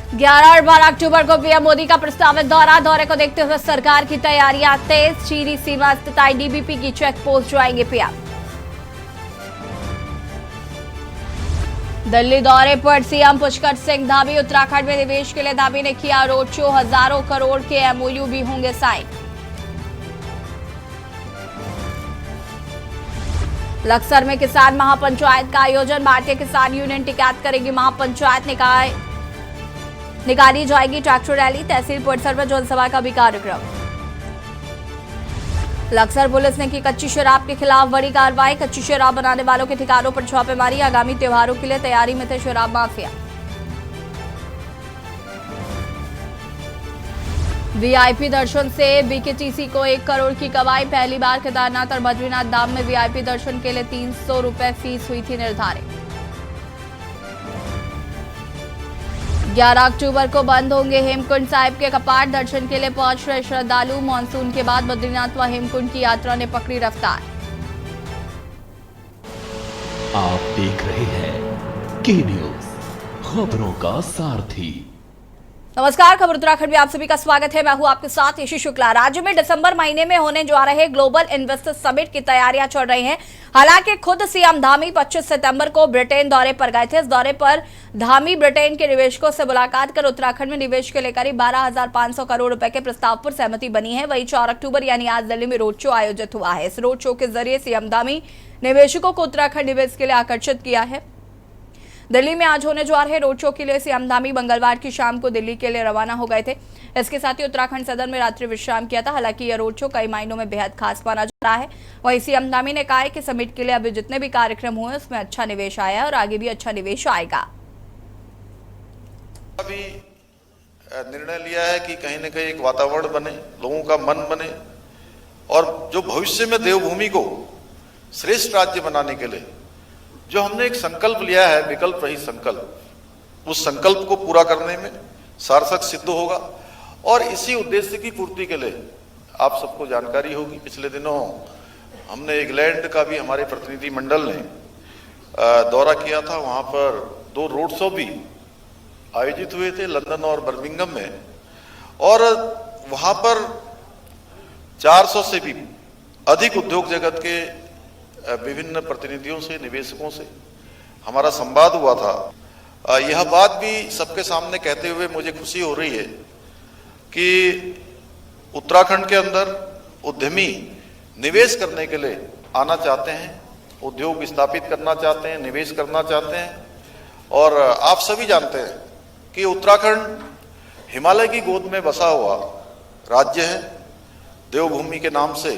11 और 12 अक्टूबर को पीएम मोदी का प्रस्तावित दौरे को देखते हुए सरकार की तैयारियां तेज। चीनी सीमा स्थित आईटीबीपी की चेक पोस्ट जाएंगे पीएम। दिल्ली दौरे पर सीएम पुष्कर सिंह धामी। उत्तराखंड में निवेश के लिए धामी ने किया रोड शो। हजारों करोड़ के एमओयू भी होंगे साइन। लक्सर में किसान महापंचायत का आयोजन। भारतीय किसान यूनियन टिकैत करेगी महापंचायत। निकाली जाएगी ट्रैक्टर रैली। तहसील परिसर में जनसभा का भी कार्यक्रम। लक्सर पुलिस ने की कच्ची शराब के खिलाफ बड़ी कार्रवाई। कच्ची शराब बनाने वालों के ठिकानों पर छापेमारी। आगामी त्योहारों के लिए तैयारी में थे शराब माफिया। वीआईपी दर्शन से बीकेटीसी को 1 करोड़ की कमाई। पहली बार केदारनाथ और बद्रीनाथ धाम में वीआईपी दर्शन के लिए 300 रुपए फीस हुई थी निर्धारित। 11 अक्टूबर को बंद होंगे हेमकुंड साहिब के कपाट। दर्शन के लिए पहुंच रहे श्रद्धालु। मानसून के बाद बद्रीनाथ व हेमकुंड की यात्रा ने पकड़ी रफ्तार। आप देख रहे हैं के न्यूज, खबरों का सारथी। नमस्कार, खबर उत्तराखंड में आप सभी का स्वागत है। मैं हूं आपके साथ यशी शुक्ला। राज्य में दिसंबर महीने में होने जा रहे ग्लोबल इन्वेस्टर समिट की तैयारियां चल रही हैं। हालांकि खुद सीएम धामी 25 सितंबर को ब्रिटेन दौरे पर गए थे। इस दौरे पर धामी ब्रिटेन के निवेशकों से मुलाकात कर उत्तराखंड में निवेश के लिए करीब 12,500 करोड़ रुपए के प्रस्ताव पर सहमति बनी है। वहीं 4 अक्टूबर यानी आज दिल्ली में रोड शो आयोजित हुआ है। इस रोड शो के जरिए सीएम धामी निवेशकों को उत्तराखंड निवेश के लिए आकर्षित किया है। दिल्ली में आज होने जा रहे रोड शो के लिए सीएम धामी मंगलवार की शाम को दिल्ली के लिए रवाना हो गए थे। इसके साथ ही उत्तराखंड सदन में रात्रि विश्राम किया था। हालांकि यह रोड शो कई मायनों में बेहद खास माना जा रहा है। वहीं सीएम धामी ने कहा है कि समिट के लिए अभी जितने भी कार्यक्रम हुए उसमें अच्छा निवेश आया है और आगे भी अच्छा निवेश आएगा। अभी निर्णय लिया है कि कहीं न कहीं एक वातावरण बने, लोगों का मन बने और जो भविष्य में देवभूमि को श्रेष्ठ राज्य बनाने के लिए जो हमने एक संकल्प लिया है, विकल्प रहित संकल्प, उस संकल्प को पूरा करने में सार्थक सिद्ध होगा। और इसी उद्देश्य की पूर्ति के लिए आप सबको जानकारी होगी, पिछले दिनों हमने इंग्लैंड का भी हमारे प्रतिनिधि मंडल ने दौरा किया था। वहां पर 2 रोड शो भी आयोजित हुए थे, लंदन और बर्मिंघम में। और वहां पर 400 से भी अधिक उद्योग जगत के विभिन्न प्रतिनिधियों से, निवेशकों से हमारा संवाद हुआ था। यह बात भी सबके सामने कहते हुए मुझे खुशी हो रही है कि उत्तराखंड के अंदर उद्यमी निवेश करने के लिए आना चाहते हैं, उद्योग स्थापित करना चाहते हैं, निवेश करना चाहते हैं। और आप सभी जानते हैं कि उत्तराखंड हिमालय की गोद में बसा हुआ राज्य है। देवभूमि के नाम से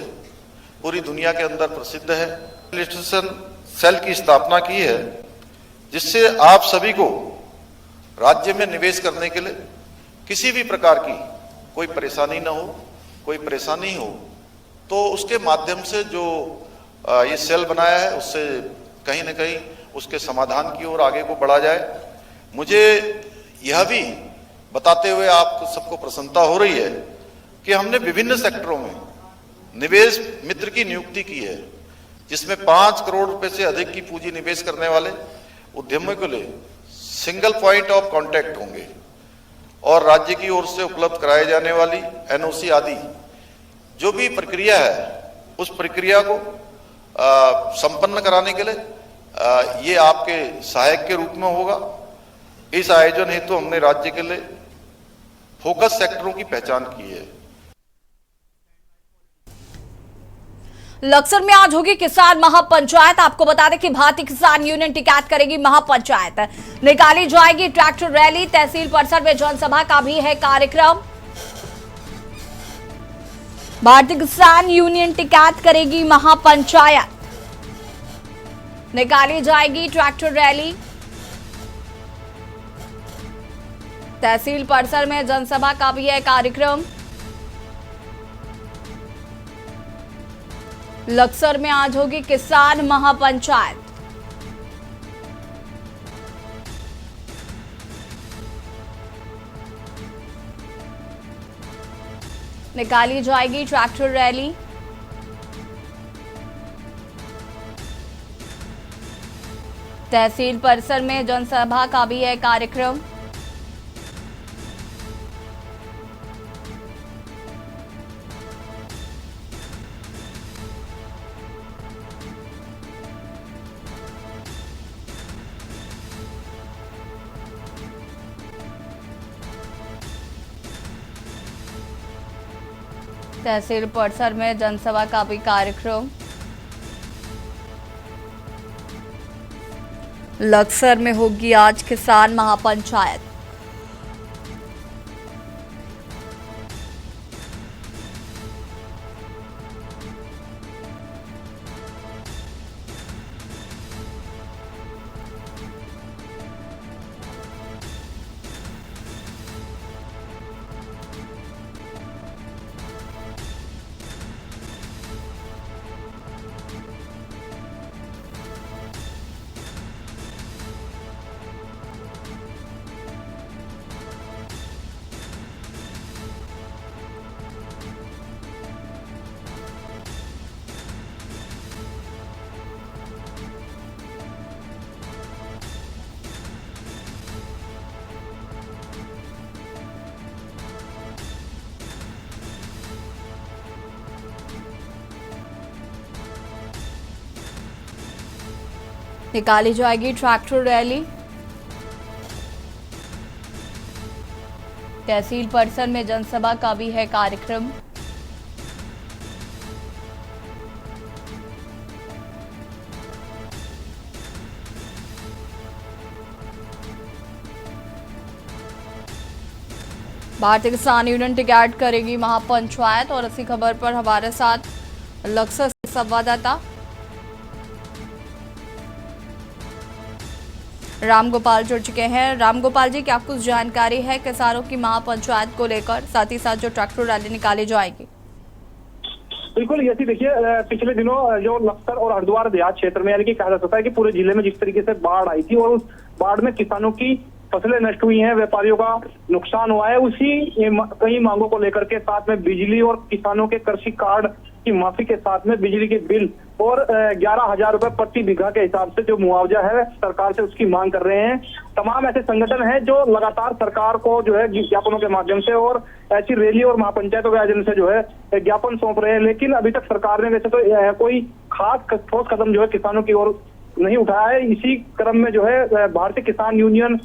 पूरी दुनिया के अंदर प्रसिद्ध है। रजिस्ट्रेशन सेल की स्थापना की है जिससे आप सभी को राज्य में निवेश करने के लिए किसी भी प्रकार की कोई परेशानी ना हो, कोई परेशानी हो तो उसके माध्यम से जो ये सेल बनाया है उससे कहीं ना कहीं उसके समाधान की ओर आगे को बढ़ा जाए। मुझे यह भी बताते हुए आप सबको प्रसन्नता हो रही है कि हमने विभिन्न सेक्टरों में निवेश मित्र की नियुक्ति की है, जिसमें 5 करोड़ रुपए से अधिक की पूंजी निवेश करने वाले उद्यमियों के लिए सिंगल पॉइंट ऑफ कांटेक्ट होंगे और राज्य की ओर से उपलब्ध कराई जाने वाली एनओसी आदि जो भी प्रक्रिया है उस प्रक्रिया को संपन्न कराने के लिए ये आपके सहायक के रूप में होगा। इस आयोजन हेतु हमने राज्य के लिए फोकस सेक्टरों की पहचान की है। लक्सर में आज होगी किसान महापंचायत। आपको बता दें कि भारतीय किसान यूनियन टिकैत करेगी महापंचायत। निकाली जाएगी ट्रैक्टर रैली। तहसील परिसर में जनसभा का भी है कार्यक्रम। भारतीय किसान यूनियन टिकैत करेगी महापंचायत। निकाली जाएगी ट्रैक्टर रैली। तहसील परिसर में जनसभा का भी है कार्यक्रम। लक्सर में आज होगी किसान महापंचायत। निकाली जाएगी ट्रैक्टर रैली। तहसील परिसर में जनसभा का भी है कार्यक्रम। तहसील परिसर में जनसभा का भी कार्यक्रम। लक्सर में होगी आज किसान महापंचायत। निकाली जाएगी ट्रैक्टर रैली। तहसील परिसर में जनसभा का भी है कार्यक्रम। भारतीय किसान यूनियन टिकैत करेगी महापंचायत। और इसी खबर पर हमारे साथ लक्सर से संवाददाता रामगोपाल जुड़ चुके हैं। रामगोपाल जी, क्या कुछ जानकारी है किसानों की महापंचायत को लेकर, साथ ही साथ जो ट्रैक्टर रैली निकाली जाएगी? बिल्कुल यही देखिए, पिछले दिनों जो लक्सर और हरिद्वार देहात क्षेत्र में यानी कि कहा जा सकता है कि पूरे जिले में जिस तरीके से बाढ़ आई थी और उस बाढ़ में किसानों की फसलें नष्ट हुई हैं, व्यापारियों का नुकसान हुआ है, उसी कई मांगों को लेकर के साथ में बिजली और किसानों के कृषि कार्ड की माफी के साथ में बिजली के बिल और 11,000 रुपए प्रति बीघा के हिसाब से जो मुआवजा है सरकार से उसकी मांग कर रहे हैं। तमाम ऐसे संगठन हैं जो लगातार सरकार को जो है ज्ञापनों के माध्यम से और ऐसी रैली और महापंचायतों के आयोजन से जो है ज्ञापन सौंप रहे हैं, लेकिन अभी तक सरकार ने वैसे तो कोई खास ठोस कदम जो है किसानों की ओर नहीं उठाया है। इसी क्रम में जो है भारतीय किसान यूनियन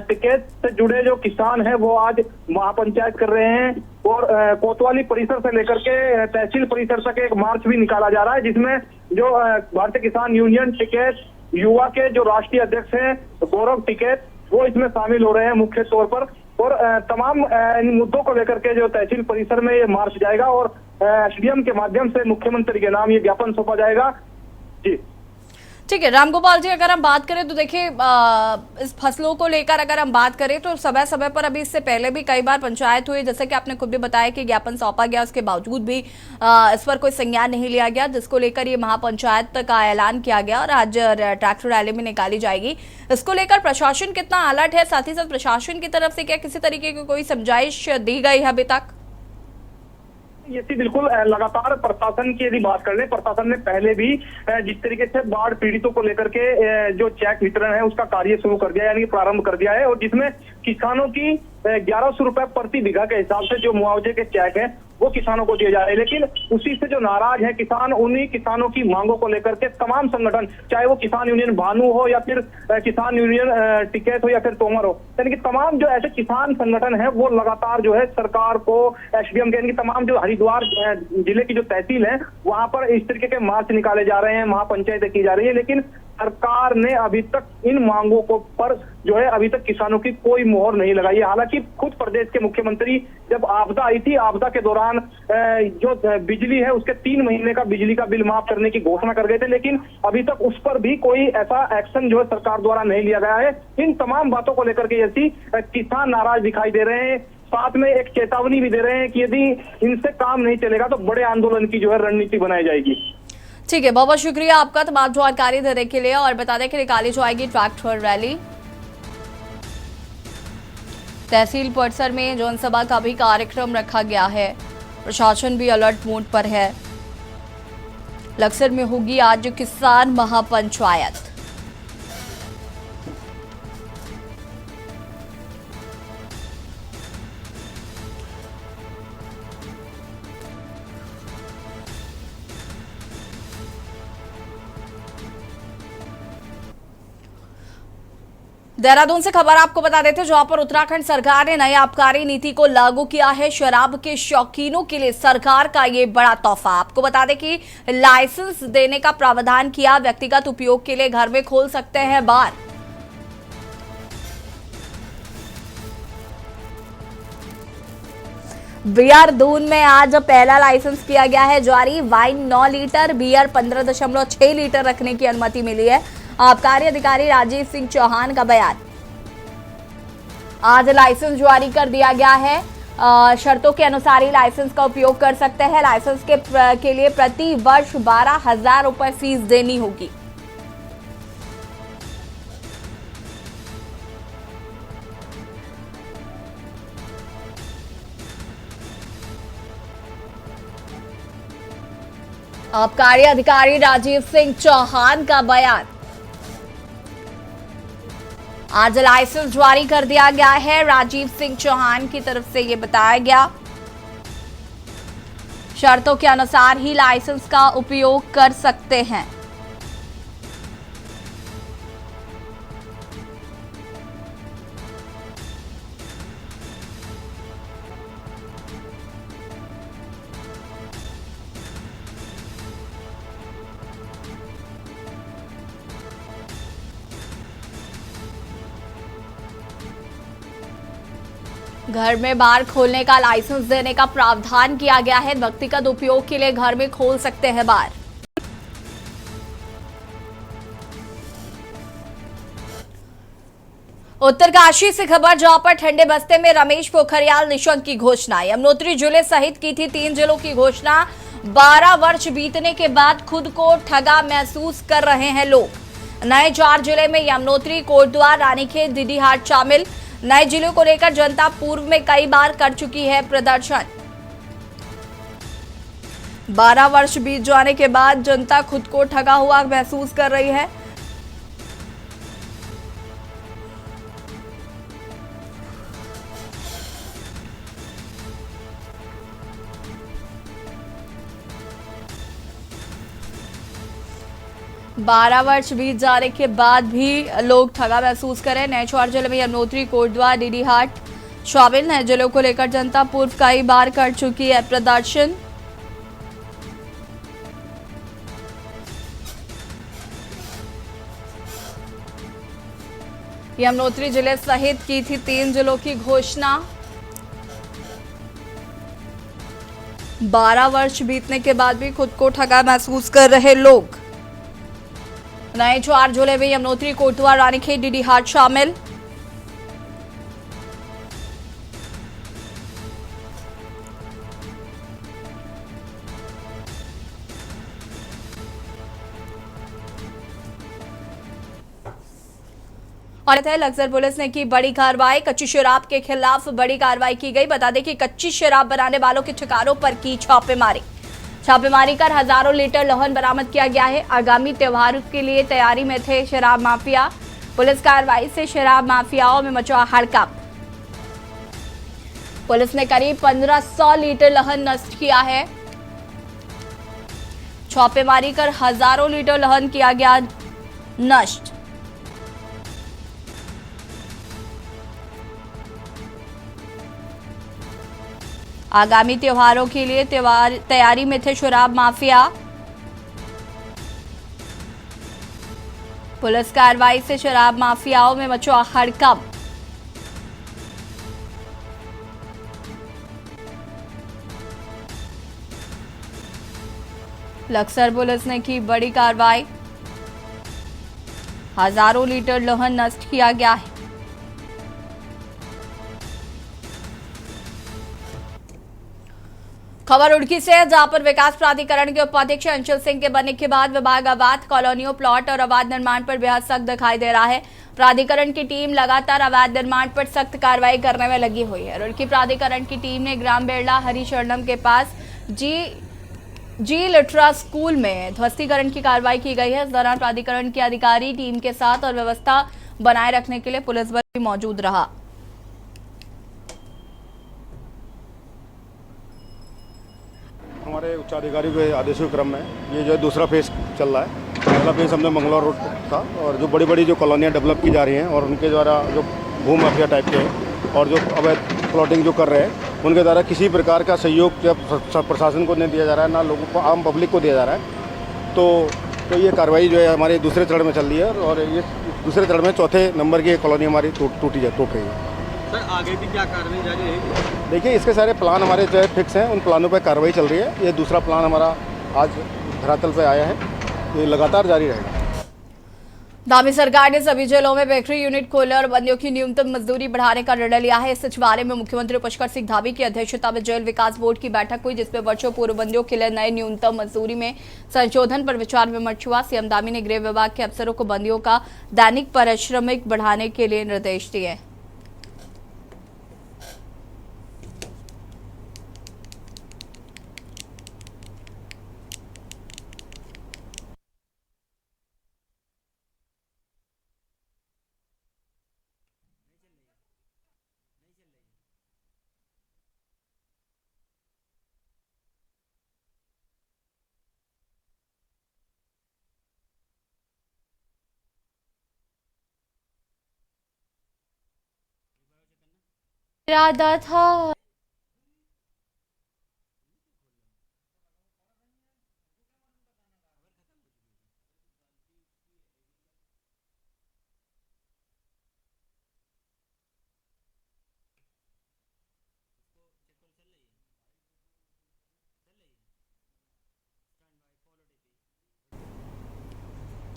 टिकैत से जुड़े जो किसान हैं वो आज महापंचायत कर रहे हैं और कोतवाली परिसर से लेकर के तहसील परिसर तक एक मार्च भी निकाला जा रहा है, जिसमें जो भारतीय किसान यूनियन टिकैत युवा के जो राष्ट्रीय अध्यक्ष हैं गौरव टिकैत वो इसमें शामिल हो रहे हैं मुख्य तौर पर। और तमाम इन मुद्दों को लेकर के जो तहसील परिसर में ये मार्च जाएगा और एसडीएम के माध्यम से मुख्यमंत्री के नाम ये ज्ञापन सौंपा जाएगा। जी ठीक है रामगोपाल जी, अगर हम बात करें तो देखिए इस फसलों को लेकर अगर हम बात करें तो समय समय पर अभी इससे पहले भी कई बार पंचायत हुई, जैसे कि आपने खुद भी बताया कि ज्ञापन सौंपा गया, उसके बावजूद भी इस पर कोई संज्ञान नहीं लिया गया, जिसको लेकर ये महापंचायत का ऐलान किया गया और आज ट्रैक्टर रैली में निकाली जाएगी। इसको लेकर प्रशासन कितना अलर्ट है, साथ ही साथ प्रशासन की तरफ से क्या किसी तरीके की कोई समझाइश दी गई है अभी तक? ये बिल्कुल लगातार प्रशासन की यदि बात कर ले, प्रशासन ने पहले भी जिस तरीके से बाढ़ पीड़ितों को लेकर के जो चेक वितरण है उसका कार्य शुरू कर दिया यानी प्रारंभ कर दिया है और जिसमें किसानों की 1100 रुपए प्रति बीघा के हिसाब से जो मुआवजे के चेक हैं वो किसानों को दिए जा रहे हैं। लेकिन उसी से जो नाराज है किसान, उन्हीं किसानों की मांगों को लेकर के तमाम संगठन, चाहे वो किसान यूनियन भानु हो या फिर किसान यूनियन टिकैत हो या फिर तोमर हो, यानी कि तमाम जो ऐसे किसान संगठन है वो लगातार जो है सरकार को एसडीएम के यानी कि तमाम जो हरिद्वार जिले की जो तहसील है वहां पर इस तरीके के मार्च निकाले जा रहे हैं, महापंचायतें की जा रही है, लेकिन सरकार ने अभी तक इन मांगों को पर जो है अभी तक किसानों की कोई मोहर नहीं लगाई है। हालांकि खुद प्रदेश के मुख्यमंत्री जब आपदा आई थी, आपदा के दौरान जो बिजली है उसके 3 महीने का बिजली का बिल माफ करने की घोषणा कर गए थे, लेकिन अभी तक उस पर भी कोई ऐसा एक्शन जो है सरकार द्वारा नहीं लिया गया है। इन तमाम बातों को लेकर के ऐसी किसान नाराज दिखाई दे रहे हैं, साथ में एक चेतावनी भी दे रहे हैं कि यदि इनसे काम नहीं चलेगा तो बड़े आंदोलन की जो है रणनीति बनाई जाएगी। ठीक है, बहुत बहुत शुक्रिया आपका तमाम जानकारी देने के लिए। और बता दें कि निकाली जाएगी ट्रैक्टर रैली। तहसील परिसर में जनसभा का भी कार्यक्रम रखा गया है, प्रशासन भी अलर्ट मोड पर है। लक्सर में होगी आज किसान महापंचायत। देहरादून से खबर आपको बता देते हैं, जहां पर उत्तराखंड सरकार ने नई आबकारी नीति को लागू किया है। शराब के शौकीनों के लिए सरकार का ये बड़ा तोहफा। आपको बता दें कि लाइसेंस देने का प्रावधान किया, व्यक्तिगत उपयोग के लिए घर में खोल सकते हैं बार। बियर दून में आज पहला लाइसेंस किया गया है जारी। वाइन 9 लीटर, बियर 15.6 लीटर रखने की अनुमति मिली है। आबकारी अधिकारी राजीव सिंह चौहान का बयान। आज लाइसेंस जारी कर दिया गया है। शर्तों के अनुसार ही लाइसेंस का उपयोग कर सकते हैं। लाइसेंस के लिए प्रति वर्ष 12,000 रुपए फीस देनी होगी। आबकारी अधिकारी राजीव सिंह चौहान का बयान। आज लाइसेंस जारी कर दिया गया है। राजीव सिंह चौहान की तरफ से यह बताया गया, शर्तों के अनुसार ही लाइसेंस का उपयोग कर सकते हैं। घर में बार खोलने का लाइसेंस देने का प्रावधान किया गया है। व्यक्तिगत उपयोग के लिए घर में खोल सकते हैं बार। उत्तरकाशी से खबर, जहां पर ठंडे बस्ते में रमेश पोखरियाल निशंक की घोषणा। यमुनोत्री जिले सहित की थी 3 जिलों की घोषणा। 12 वर्ष बीतने के बाद खुद को ठगा महसूस कर रहे हैं लोग। नए 4 जिले में यमुनोत्री, कोटद्वार, रानीखेत, डीडीहाट शामिल। नए जिलों को लेकर जनता पूर्व में कई बार कर चुकी है प्रदर्शन। 12 वर्ष बीत जाने के बाद जनता खुद को ठगा हुआ महसूस कर रही है। बारह वर्ष बीत जाने के बाद भी लोग ठगा महसूस करें। नए 4 जिले में यमुनोत्री, कोटद्वार, डीडीहाट शामिल। नए जिलों को लेकर जनता पूर्व कई बार कर चुकी है प्रदर्शन। यमुनोत्री जिले सहित की थी 3 जिलों की घोषणा। 12 वर्ष बीतने के बाद भी खुद को ठगा महसूस कर रहे लोग। नए 4 जिले में यमुनोत्री, कोटद्वार, रानीखेत, डीडीहाट शामिल। और लक्सर पुलिस ने की बड़ी कार्रवाई। कच्ची शराब के खिलाफ बड़ी कार्रवाई की गई। बता दें कि कच्ची शराब बनाने वालों के ठिकानों पर की छापेमारी। छापेमारी कर हजारों लीटर लोहन बरामद किया गया है। आगामी त्योहार के लिए तैयारी में थे शराब माफिया। पुलिस कार्रवाई से शराब माफियाओं में मचा हड़कंप। पुलिस ने करीब 1500 लीटर लोहन नष्ट किया है। छापेमारी कर हजारों लीटर लोहन किया गया नष्ट। आगामी त्योहारों के लिए तैयारी में थे शराब माफिया। पुलिस कार्रवाई से शराब माफियाओं में मचा हड़कंप। लक्सर पुलिस ने की बड़ी कार्रवाई। हजारों लीटर लोहन नष्ट किया गया है। खबर रुड़की से, जहां पर विकास प्राधिकरण के उपाध्यक्ष अंचल सिंह के बनने के बाद विभाग अवैध कॉलोनियों, प्लॉट और अवैध निर्माण पर बेहद सख्त दिखाई दे रहा है। प्राधिकरण की टीम लगातार अवैध निर्माण पर सख्त कार्रवाई करने में लगी हुई है। रुड़की प्राधिकरण की टीम ने ग्राम बेरला हरिशरणम के पास जी लिटरा स्कूल में ध्वस्तीकरण की कार्रवाई की गई है। इस दौरान प्राधिकरण के अधिकारी टीम के साथ और व्यवस्था बनाए रखने के लिए पुलिस बल भी मौजूद रहा। हमारे हमारे उच्चाधिकारियों के आदेशों के क्रम में ये जो है दूसरा फेज़ चल रहा है। पहला फेज़ हमने मंगलौर रोड था और जो बड़ी बड़ी जो कॉलोनियाँ डेवलप की जा रही हैं और उनके द्वारा जो भू माफिया टाइप के हैं और जो अवैध प्लॉटिंग जो कर रहे हैं उनके द्वारा किसी प्रकार का सहयोग या प्रशासन को नहीं दिया जा रहा है, ना लोगों को, आम पब्लिक को दिया जा रहा है। तो ये कार्रवाई जो है हमारे दूसरे चरण में चल रही है और ये दूसरे चरण में चौथे नंबर की कॉलोनी हमारी टूट रही है। सर आगे भी क्या कार्रवाई जारी रहेगी? देखिए, इसके सारे प्लान हमारे जो है फिक्स हैं, उन प्लानों पर कार्रवाई चल रही है। ये दूसरा प्लान हमारा आज धरातल पे आया है, ये लगातार जारी रहेगा। धामी सरकार ने सभी जेलों में बेकरी यूनिट खोलने और बंदियों की न्यूनतम मजदूरी बढ़ाने का निर्णय लिया है। इस सचिवालय में मुख्यमंत्री पुष्कर सिंह धामी की अध्यक्षता में जेल विकास बोर्ड की बैठक हुई, जिसमें वर्षों पूर्व बंदियों के लिए नए न्यूनतम मजदूरी में संशोधन पर विचार विमर्श हुआ। सीएम धामी ने गृह विभाग के अफसरों को बंदियों का दैनिक पारिश्रमिक बढ़ाने के लिए निर्देश दिए। इरादा था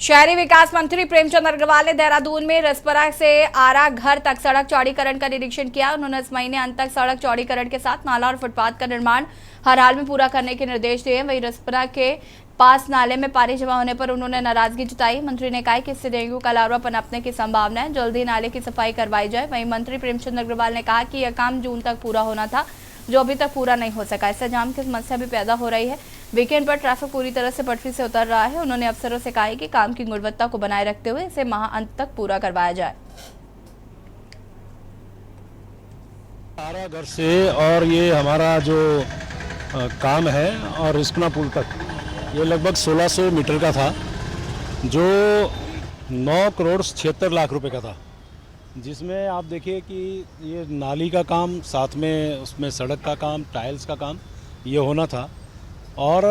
शहरी विकास मंत्री प्रेमचंद अग्रवाल ने देहरादून में रसपरा से आरा घर तक सड़क चौड़ीकरण का निरीक्षण किया। उन्होंने इस महीने अंत तक सड़क चौड़ीकरण के साथ नाला और फुटपाथ का निर्माण हर हाल में पूरा करने के निर्देश दिए। वहीं रसपरा के पास नाले में पानी जमा होने पर उन्होंने नाराजगी जताई। मंत्री ने कहा कि इससे डेंगू का लार्वा पनपने की संभावना है, जल्द ही नाले की सफाई करवाई जाए। वहीं मंत्री प्रेमचंद अग्रवाल ने कहा कि यह काम जून तक पूरा होना था, जो अभी तक पूरा नहीं हो सका। इससे जाम की समस्या भी पैदा हो रही है। वीकेंड पर ट्रैफिक पूरी तरह से पटरी से उतर रहा है। उन्होंने अफसरों से कहा है कि काम की गुणवत्ता को बनाए रखते हुए इसे माह अंत तक पूरा करवाया जाए। आरा घर से और ये हमारा जो काम है और रिस्पना पुल तक, ये लगभग 1600 मीटर का था, जो 9 करोड़ 76 लाख रुपए का था, जिसमें आप देखिए कि ये नाली का काम, साथ में उसमें सड़क का काम, टाइल्स का काम ये होना था। और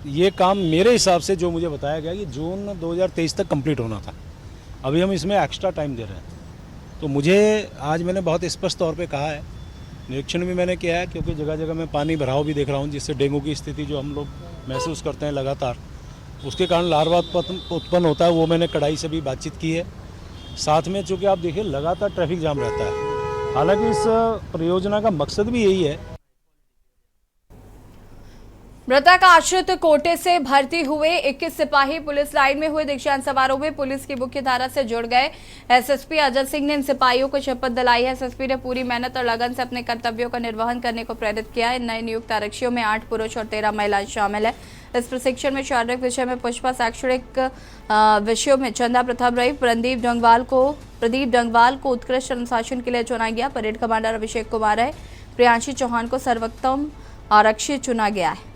ये काम मेरे हिसाब से जो मुझे बताया गया कि जून 2023 तक कंप्लीट होना था। अभी हम इसमें एक्स्ट्रा टाइम दे रहे हैं। तो मुझे आज मैंने बहुत स्पष्ट तौर पे कहा है, निरीक्षण भी मैंने किया है, क्योंकि जगह जगह मैं पानी भराव भी देख रहा हूँ, जिससे डेंगू की स्थिति जो हम लोग महसूस करते हैं लगातार, उसके कारण लार्वा उत्पन्न होता है। वो मैंने कड़ाई से भी बातचीत की है। साथ में चूँकि आप देखिए लगातार ट्रैफिक जाम रहता है। हालांकि इस परियोजना का मकसद भी यही है। मृतक आश्रित कोटे से भर्ती हुए 21 सिपाही पुलिस लाइन में हुए दीक्षांत समारोह में पुलिस की मुख्य धारा से जुड़ गए। एसएसपी अजय सिंह ने इन सिपाहियों को शपथ दिलाई है। एसएसपी ने पूरी मेहनत और लगन से अपने कर्तव्यों का निर्वहन करने को प्रेरित किया। इन नए नियुक्त आरक्षियों में 8 पुरुष और 13 महिलाएं शामिल है। इस प्रशिक्षण में शारीरिक विषय में पुष्पा, शैक्षणिक विषयों में चंदा प्रथम रही। प्रदीप डंगवाल को उत्कृष्ट अनुशासन के लिए चुना गया। परेड कमांडर अभिषेक कुमार है। प्रियांशी चौहान को सर्वोत्तम आरक्षी चुना गया है।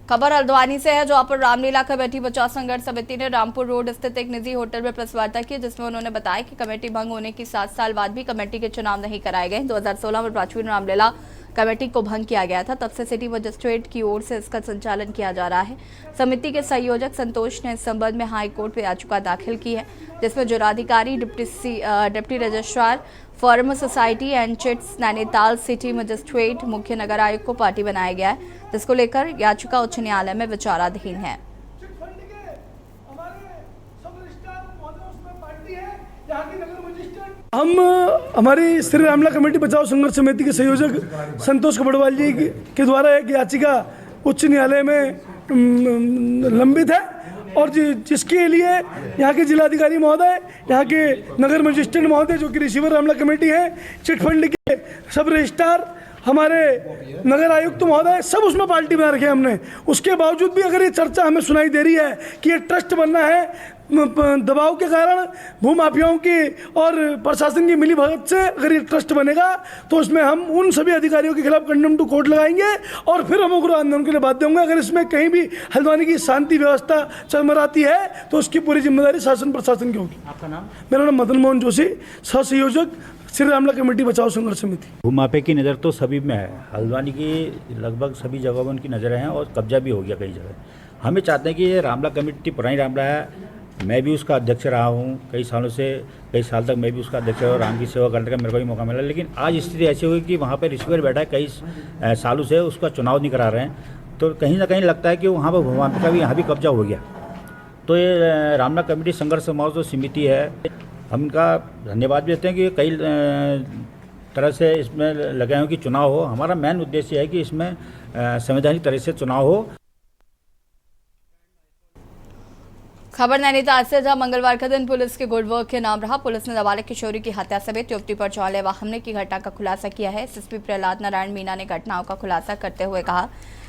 खबर हल्द्वानी से है, जहां पर रामलीला कमेटी बचाव संघर्ष समिति ने रामपुर रोड स्थित एक निजी होटल में प्रेस वार्ता की, जिसमें उन्होंने बताया कि कमेटी भंग होने की 7 साल बाद भी कमेटी के चुनाव नहीं कराए गए। 2016 में प्राचीन रामलीला कमेटी को भंग किया गया था। तब से सिटी मजिस्ट्रेट की ओर से इसका संचालन किया जा रहा है। समिति के संयोजक संतोष ने इस संबंध में हाई कोर्ट में याचिका दाखिल की है, जिसमें जिलाधिकारी, deputy registrar, form society and chits, Nainital city magistrate, मुख्य नगर आयुक्त को पार्टी बनाया गया है, जिसको लेकर याचिका उच्च न्यायालय में विचाराधीन है। हम हमारी श्री रामलीला कमेटी बचाओ संघर्ष समिति के संयोजक संतोष कबड़वाल जी के द्वारा एक याचिका उच्च न्यायालय में लंबित है, और जिसके लिए यहाँ के जिलाधिकारी महोदय, यहाँ के नगर मजिस्ट्रेट महोदय जो कि रिसीवर रामलीला कमेटी है, चिटफंड के सब रजिस्ट्रार हमारे नगर आयुक्त महोदय, सब उसमें पार्टी बना रखे हैं हमने। उसके बावजूद भी अगर ये चर्चा हमें सुनाई दे रही है कि ये ट्रस्ट बनना है दबाव के कारण, भूमाफियाओं की और प्रशासन की मिलीभगत से अगर ये ट्रस्ट बनेगा तो उसमें हम उन सभी अधिकारियों के खिलाफ कंडेम टू कोर्ट लगाएंगे और फिर हम उग्र आंदोलन के लिए बाध्य होंगे। अगर इसमें कहीं भी हल्द्वानी की शांति व्यवस्था चरमराती है तो उसकी पूरी जिम्मेदारी शासन प्रशासन की होगी। आपका नाम? मेरा नाम मदन मोहन जोशी, सह संयोजक श्री रामला कमेटी बचाओ संघर्ष समिति। भूमाफिया की नज़र तो सभी में है, हल्द्वानी की लगभग सभी जगहों में उनकी नज़रें हैं और कब्जा भी हो गया कई जगह। हमें चाहते हैं कि ये रामला कमेटी पुरानी रामला है, मैं भी उसका अध्यक्ष रहा हूँ कई सालों से, कई साल तक मैं भी उसका अध्यक्ष रहा, राम की सेवा करने का मेरे को भी मौका मिला। लेकिन आज स्थिति ऐसी हुई कि वहाँ पर रिसीवर बैठा है, कई सालों से उसका चुनाव नहीं करा रहे हैं, तो कहीं ना कहीं लगता है कि वहाँ पर भूमाफिया का भी यहाँ भी कब्जा हो गया। तो ये रामला कमेटी संघर्ष समाज समिति है, हम इनका धन्यवाद भी देते हैं कि कई तरह से इसमें लगे हैं कि चुनाव हो। हमारा मेन उद्देश्य है कि इसमें संवैधानिक तरह से चुनाव हो। खबर नैनीताल से, जहां मंगलवार का दिन पुलिस के गुड वर्क के नाम रहा। पुलिस ने नाबालिग किशोरी की हत्या समेत युवती पर जानलेवा हमले की घटना का खुलासा किया है। एसएसपी प्रहलाद नारायण मीना ने घटनाओं का खुलासा करते हुए कहा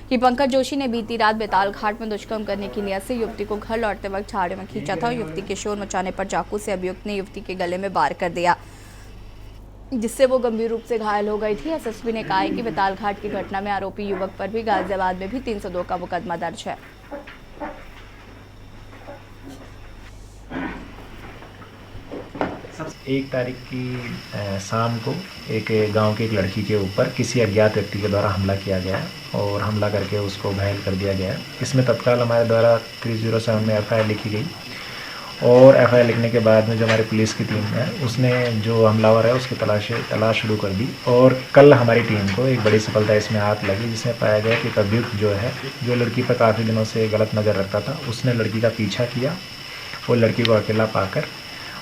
कि पंकज जोशी ने बीती रात बेताल घाट में दुष्कर्म करने की नियत से युवती को घर लौटते वक्त झाड़ियों में खींचा था। युवती के शोर मचाने पर चाकू से अभियुक्त ने युवती के गले में वार कर दिया, जिससे वो गंभीर रूप से घायल हो गई थी। एसएसपी ने कहा है कि बेताल घाट की घटना में आरोपी युवक पर भी गाजियाबाद में भी 302 का मुकदमा दर्ज है। 1 तारीख की शाम को एक गांव की एक लड़की के ऊपर किसी अज्ञात व्यक्ति के द्वारा हमला किया गया और हमला करके उसको घायल कर दिया गया। इसमें तत्काल हमारे द्वारा 307 में एफआईआर लिखी गई और एफआईआर लिखने के बाद में जो हमारी पुलिस की टीम है उसने जो हमलावर है उसकी तलाश शुरू कर दी और कल हमारी टीम को एक बड़ी सफलता इसमें हाथ लगी, जिसमें पाया गया कि अभियुक्त जो है, जो लड़की पर काफ़ी दिनों से गलत नज़र रखता था, उसने लड़की का पीछा किया और लड़की को अकेला पाकर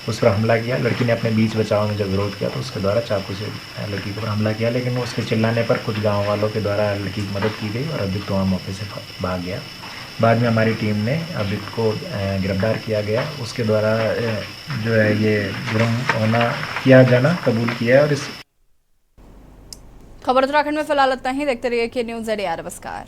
उस पर हमला किया। लड़की ने अपने बीच बचाव में जब विरोध किया तो उसके द्वारा चाकू से लड़की के ऊपर हमला किया, लेकिन उसके चिल्लाने पर कुछ गांव वालों के द्वारा लड़की की मदद की गई और अभियुक्त वहाँ मौके से भाग गया। बाद में हमारी टीम ने अभियुक्त को गिरफ्तार किया गया, उसके द्वारा जो है ये जुर्म किया जाना कबूल किया। और इस खबर उत्तराखंड में फिलहाल इतना ही। देखते रहिए के न्यूज़। नमस्कार।